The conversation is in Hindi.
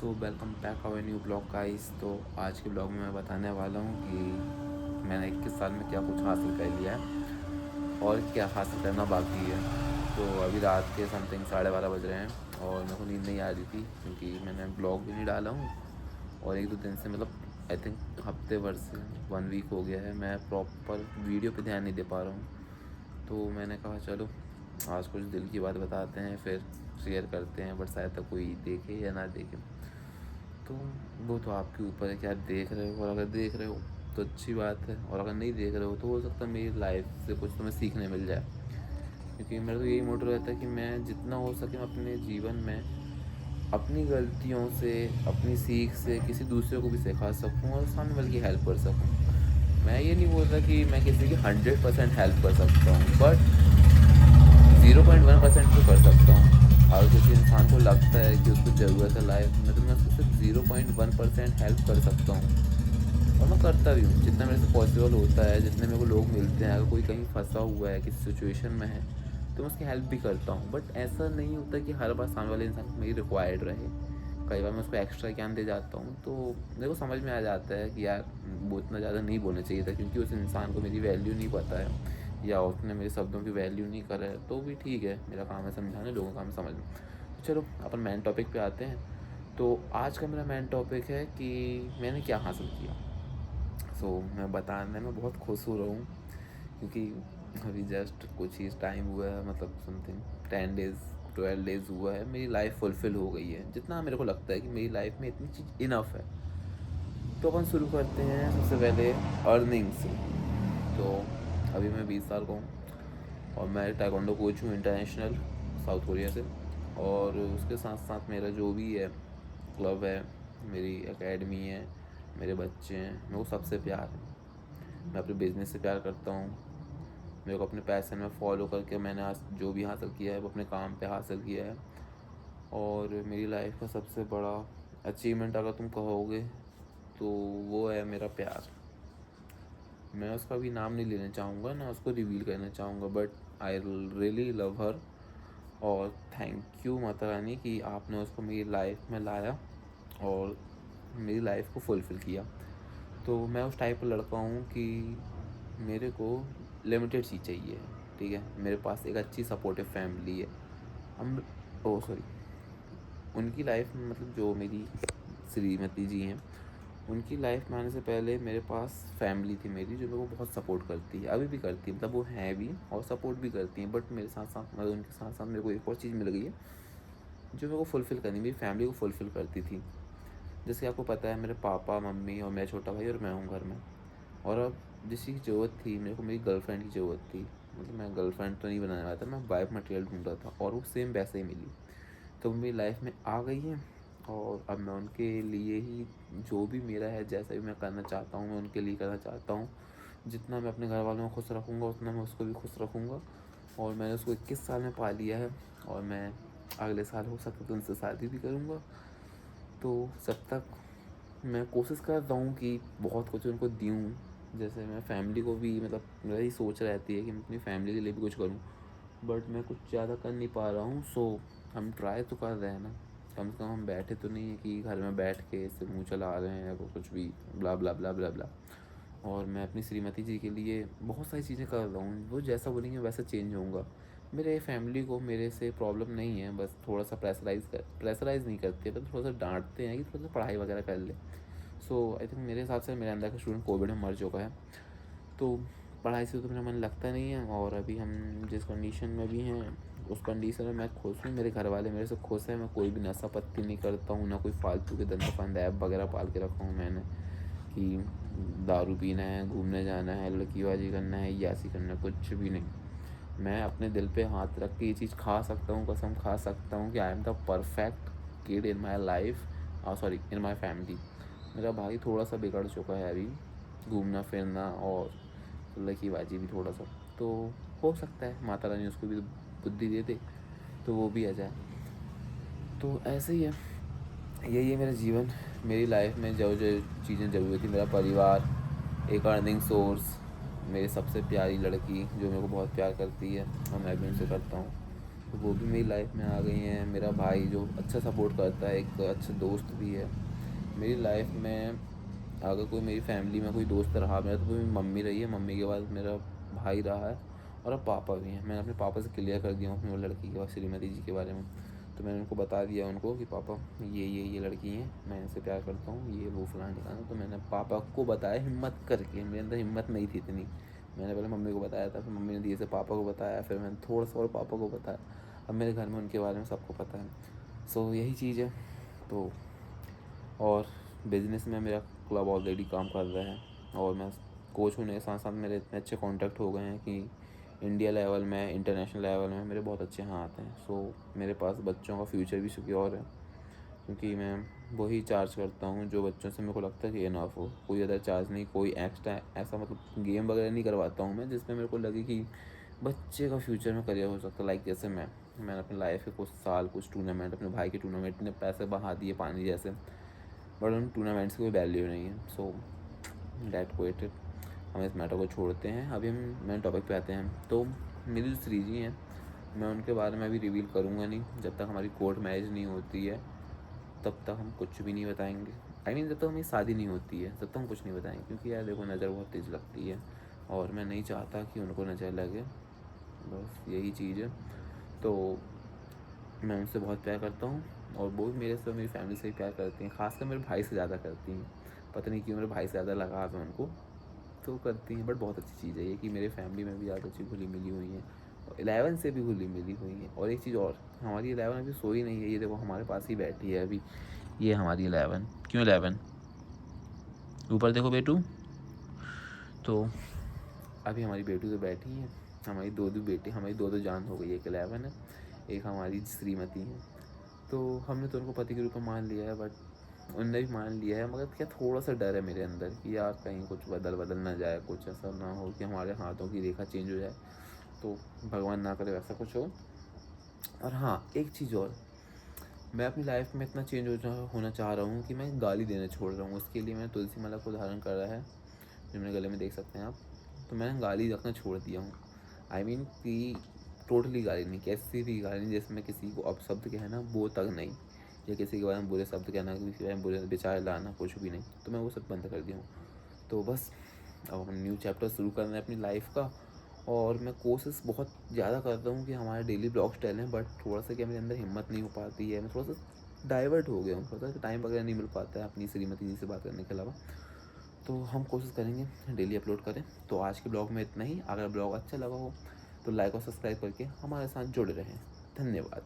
Welcome back our new blog guys. तो आज के ब्लॉग में मैं बताने वाला हूँ कि मैंने 21 साल में क्या कुछ हासिल कर लिया है और क्या हासिल करना बाकी है। तो अभी रात के समथिंग 12:30 बज रहे हैं और मेरे को नींद नहीं आ रही थी क्योंकि मैंने ब्लॉग भी नहीं डाला हूँ और 1-2 दिन से मतलब आई थिंक हफ्ते भर से 1 वीक हो गया है मैं प्रॉपर वीडियो पे ध्यान नहीं दे पा रहा हूँ। तो मैंने कहा चलो आज कुछ दिल की बात बताते हैं, फिर शेयर करते हैं, बट शायद तक कोई देखे या ना देखे। तो वो तो आपके ऊपर है कि आप देख रहे हो, और अगर देख रहे हो तो अच्छी बात है, और अगर नहीं देख रहे हो तो हो सकता है मेरी लाइफ से कुछ तुम्हें सीखने मिल जाए। क्योंकि मेरा तो यही मोटो रहता है कि मैं जितना हो सके मैं अपने जीवन में अपनी गलतियों से, अपनी सीख से किसी दूसरे को भी सिखा सकूं और सामने वाले की हेल्प कर सकूं। मैं ये नहीं बोल रहा कि मैं किसी की 100% हेल्प कर सकता हूँ, बट 0.1% तो कर सकता हूँ। अगर किसी इंसान को लगता है कि उसको ज़रूरत है लाइफ में, तो मैं उसको सिर्फ 0.1% हेल्प कर सकता हूँ और मैं करता भी हूँ जितना मेरे से पॉसिबल होता है। जितने मेरे को लोग मिलते हैं, अगर कोई कहीं फंसा हुआ है, किसी सिचुएशन में है, तो मैं उसकी हेल्प भी करता हूँ। बट ऐसा नहीं होता कि हर बार सामने वाले इंसान को मेरी रिक्वायर्ड रहे। कई बार मैं उसको एक्स्ट्रा ज्ञान दे जाता हूँ, तो मेरे को समझ में आ जाता है कि यार वो इतना ज़्यादा नहीं बोलना चाहिए था, क्योंकि उस इंसान को मेरी वैल्यू नहीं पता है या उसने मेरे शब्दों की वैल्यू नहीं करा है। तो भी ठीक है, मेरा काम है समझाना, लोगों का काम है समझना। तो चलो अपन मेन टॉपिक पे आते हैं। तो आज का मेरा मेन टॉपिक है कि मैंने क्या हासिल किया। मैं बताने में बहुत खुश हो रहा हूँ क्योंकि अभी जस्ट कुछ ही टाइम हुआ है, मतलब समथिंग 10 डेज़ 12 डेज़ हुआ है, मेरी लाइफ फुलफ़िल हो गई है। जितना मेरे को लगता है कि मेरी लाइफ में इतनी चीज़ इनफ है। तो अपन शुरू करते हैं सबसे पहले अर्निंग से। तो अभी मैं 20 साल का हूँ और मैं ताइक्वांडो कोच हूँ इंटरनेशनल, साउथ कोरिया से। और उसके साथ साथ मेरा जो भी है क्लब है, मेरी एकेडमी है, मेरे बच्चे हैं, मेरे को सबसे प्यार है। मैं अपने बिज़नेस से प्यार करता हूँ। मेरे को अपने पैशन में फॉलो करके मैंने आज जो भी हासिल किया है वो अपने काम पे हासिल किया है। और मेरी लाइफ का सबसे बड़ा अचीवमेंट अगर तुम कहोगे तो वो है मेरा प्यार। मैं उसका भी नाम नहीं लेना चाहूँगा, ना उसको रिवील करना चाहूँगा, बट आई रियली लव हर। और थैंक यू माता रानी कि आपने उसको मेरी लाइफ में लाया और मेरी लाइफ को फुलफ़िल किया। तो मैं उस टाइप का लड़का हूँ कि मेरे को लिमिटेड चीज़ चाहिए, ठीक है? मेरे पास एक अच्छी सपोर्टिव फैमिली है। हम ओह सॉरी उनकी लाइफ में, मतलब जो मेरी श्रीमती जी हैं, उनकी लाइफ में आने से पहले मेरे पास फैमिली थी मेरी, जो मेरे को बहुत सपोर्ट करती है, अभी भी करती है, मतलब वो हैं भी और सपोर्ट भी करती हैं। बट मेरे साथ साथ, मतलब उनके साथ साथ मेरे को एक और चीज़ मिल गई है जो मेरे को फुलफ़िल करनी, मेरी फैमिली को फुलफ़िल करती थी। जैसे कि आपको पता है, मेरे पापा मम्मी और मेरा छोटा भाई और मैं हूँ घर में। और अब जिस चीज़ की ज़रूरत थी मेरे को, मेरी गर्लफ्रेंड की ज़रूरत थी। मतलब मैं गर्लफ्रेंड तो नहीं बनाने वाला था, मैं वाइफ मटेरियल ढूंढ रहा था और वो सेम वैसे ही मिली। तो मेरी लाइफ में आ गई है और अब मैं उनके लिए ही, जो भी मेरा है, जैसा भी मैं करना चाहता हूँ मैं उनके लिए करना चाहता हूँ। जितना मैं अपने घर वालों को खुश रखूँगा उतना मैं उसको भी खुश रखूँगा। और मैंने उसको 21 साल में पा लिया है और मैं अगले साल हो सके तो उनसे शादी भी करूँगा। तो जब तक मैं कोशिश कर रहा हूँ कि बहुत कुछ उनको दूँ। जैसे मैं फैमिली को भी, मतलब मेरी सोच रहती है कि मैं अपनी फैमिली के लिए भी कुछ करूँ, बट मैं कुछ ज़्यादा कर नहीं पा रहा हूँ। हम ट्राई तो कर रहे हैं ना, कम से कम हम बैठे तो नहीं है कि घर में बैठ के ऐसे मुँह चला रहे हैं वो कुछ भी ब्ला ब्ला ब्ला ब्ला ब्ला। और मैं अपनी श्रीमती जी के लिए बहुत सारी चीज़ें कर रहा हूँ, वो जैसा बोलेंगे वैसा चेंज होऊंगा। मेरे फैमिली को मेरे से प्रॉब्लम नहीं है, बस थोड़ा सा प्रेशराइज़ नहीं करते, बस थोड़ा सा डांटते हैं कि थोड़ा सा पढ़ाई वगैरह कर ले। आई थिंक मेरे हिसाब से मेरे अंदर का स्टूडेंट कोविड में मर चुका है। तो पढ़ाई से तो मेरा मन लगता नहीं है, और अभी हम जिस कंडीशन में भी हैं उस कंडीशन में मैं खुश हूँ, मेरे घर वाले मेरे से खुश हैं। मैं कोई भी नशा पत्ती नहीं करता हूँ, ना कोई फालतू के धंधा फंद ऐप वगैरह पाल के रखा हूँ मैंने कि दारू पीना है, घूमने जाना है, लड़कीबाजी करना है, यासी करना है, कुछ भी नहीं। मैं अपने दिल पे हाथ रख के ये चीज़ खा सकता हूँ, कसम खा सकता हूँ कि I am the perfect kid in my life, sorry in my family. मेरा भाई थोड़ा सा बिगड़ चुका है अभी, घूमना फिरना और लड़कीबाजी भी थोड़ा सा। तो हो सकता है माता रानी उसको भी बुद्धि दे दे तो वो भी आ जाए। तो ऐसे ही है, यही है मेरा जीवन। मेरी लाइफ में जो जो चीज़ें ज़रूरी थी, मेरा परिवार, एक अर्निंग सोर्स, मेरी सबसे प्यारी लड़की जो मेरे को बहुत प्यार करती है और मैं भी उनसे करता हूँ, तो वो भी मेरी लाइफ में आ गई हैं। मेरा भाई जो अच्छा सपोर्ट करता है, एक अच्छा दोस्त भी है मेरी लाइफ में। अगर कोई मेरी फैमिली में कोई दोस्त रहा मेरा, तो वो मेरी मम्मी रही है। मम्मी के बाद मेरा भाई रहा है और अब पापा भी हैं। मैंने अपने पापा से क्लियर कर दिया हूँ अपनी वो लड़की के बाद, श्रीमती जी के बारे में। तो मैंने उनको बता दिया उनको कि पापा ये लड़की हैं, मैं इनसे प्यार करता हूँ, ये वो फलाना ठिकाना। तो मैंने पापा को बताया हिम्मत करके, मेरे अंदर हिम्मत नहीं थी इतनी। मैंने पहले मम्मी को बताया था, फिर मम्मी ने धीरे से पापा को बताया, फिर मैंने थोड़ा सा और पापा को बताया। अब मेरे घर में उनके बारे में सबको पता है। सो यही चीज़ है। तो और बिज़नेस में मेरा क्लब ऑलरेडी काम कर रहा है और मैं कोच होने के साथ साथ मेरे इतने अच्छे कॉन्टैक्ट हो गए हैं कि इंडिया लेवल में, इंटरनेशनल लेवल में मेरे बहुत अच्छे हाथ हैं। सो मेरे पास बच्चों का फ्यूचर भी सिक्योर है, क्योंकि मैं वही चार्ज करता हूँ जो बच्चों से मेरे को लगता है कि इनफ हो। कोई अदर चार्ज नहीं, कोई एक्स्ट्रा ऐसा मतलब गेम वगैरह नहीं करवाता हूँ मैं जिसमें मेरे को लगे कि बच्चे का फ्यूचर में करियर हो सकता है। लाइक जैसे मैंने अपनी लाइफ के कुछ साल कुछ टूर्नामेंट, अपने भाई के टूर्नामेंट ने पैसे बहा दिए पानी जैसे, बट उन टूर्नामेंट्स की कोई वैल्यू नहीं है। सो डेट क्विटेड, हम इस मैटर को छोड़ते हैं। अभी हम मेन टॉपिक पे आते हैं। तो मेरी जो श्रीजी हैं, मैं उनके बारे में अभी रिवील करूँगा नहीं। जब तक हमारी कोर्ट मैरिज नहीं होती है तब तक हम कुछ भी नहीं बताएंगे। जब तक हमारी शादी नहीं होती है तब तक हम कुछ नहीं बताएंगे, क्योंकि यार देखो नज़र बहुत तेज़ लगती है और मैं नहीं चाहता कि उनको नज़र लगे। बस यही चीज़ है। तो मैं उनसे बहुत प्यार करता हूँ और वो भी मेरे से, मेरी फैमिली से भी प्यार करती हैं। खासकर मेरे भाई से ज़्यादा करती हैं। पता नहीं क्यों मेरे भाई से ज़्यादा लगाव है उनको, तो करती हैं। बट बहुत अच्छी चीज़ है ये कि मेरे फैमिली में भी ज़्यादा अच्छी घुली मिली हुई हैं और 11 से भी घुली मिली हुई हैं। और एक चीज़ और, हमारी 11 अभी सोई नहीं है। ये देखो हमारे पास ही बैठी है अभी, ये हमारी 11। क्यों 11? ऊपर देखो बेटू। तो अभी हमारी बेटू तो बैठी है। हमारी दो बेटी, हमारी दो जान हो गई। एक 11 है, एक हमारी श्रीमती है। तो हमने तो उनको पति के रूप में मान लिया है, बट उनने भी मान लिया है। मगर क्या थोड़ा सा डर है मेरे अंदर कि यार कहीं कुछ बदल ना जाए, कुछ ऐसा ना हो कि हमारे हाथों की रेखा चेंज हो जाए। तो भगवान ना करे वैसा कुछ हो। और हाँ, एक चीज़ और, मैं अपनी लाइफ में इतना चेंज होना चाह रहा हूँ कि मैं गाली देना छोड़ रहा हूँ। उसके लिए मैंने तुलसी माला को धारण करा है, जो मेरे गले में देख सकते हैं आप। तो मैंने गाली रखना छोड़ दिया हूँ। कि टोटली गाली नहीं, कैसी भी गाली नहीं जिसमें किसी को अपशब्द कहना वो तक नहीं, या किसी के बारे में बुरे शब्द कहना, किसी के बारे में बुरे विचार लाना, कुछ भी नहीं। तो मैं वो सब बंद कर दिया हूँ। तो बस अब हम न्यू चैप्टर शुरू करना है अपनी लाइफ का। और मैं कोशिश बहुत ज़्यादा करता हूँ कि हमारे डेली ब्लॉग्स डालें, बट थोड़ा सा क्या मेरे अंदर हिम्मत नहीं हो पाती है। मैं थोड़ा सा डाइवर्ट हो गया हूँ, थोड़ा सा टाइम वगैरह नहीं मिल पाता है अपनी श्रीमती जी से बात करने के अलावा। तो हम कोशिश करेंगे डेली अपलोड करें। तो आज के ब्लॉग में इतना ही। अगर ब्लॉग अच्छा लगा हो तो लाइक और सब्सक्राइब करके हमारे साथ जुड़े रहें। धन्यवाद।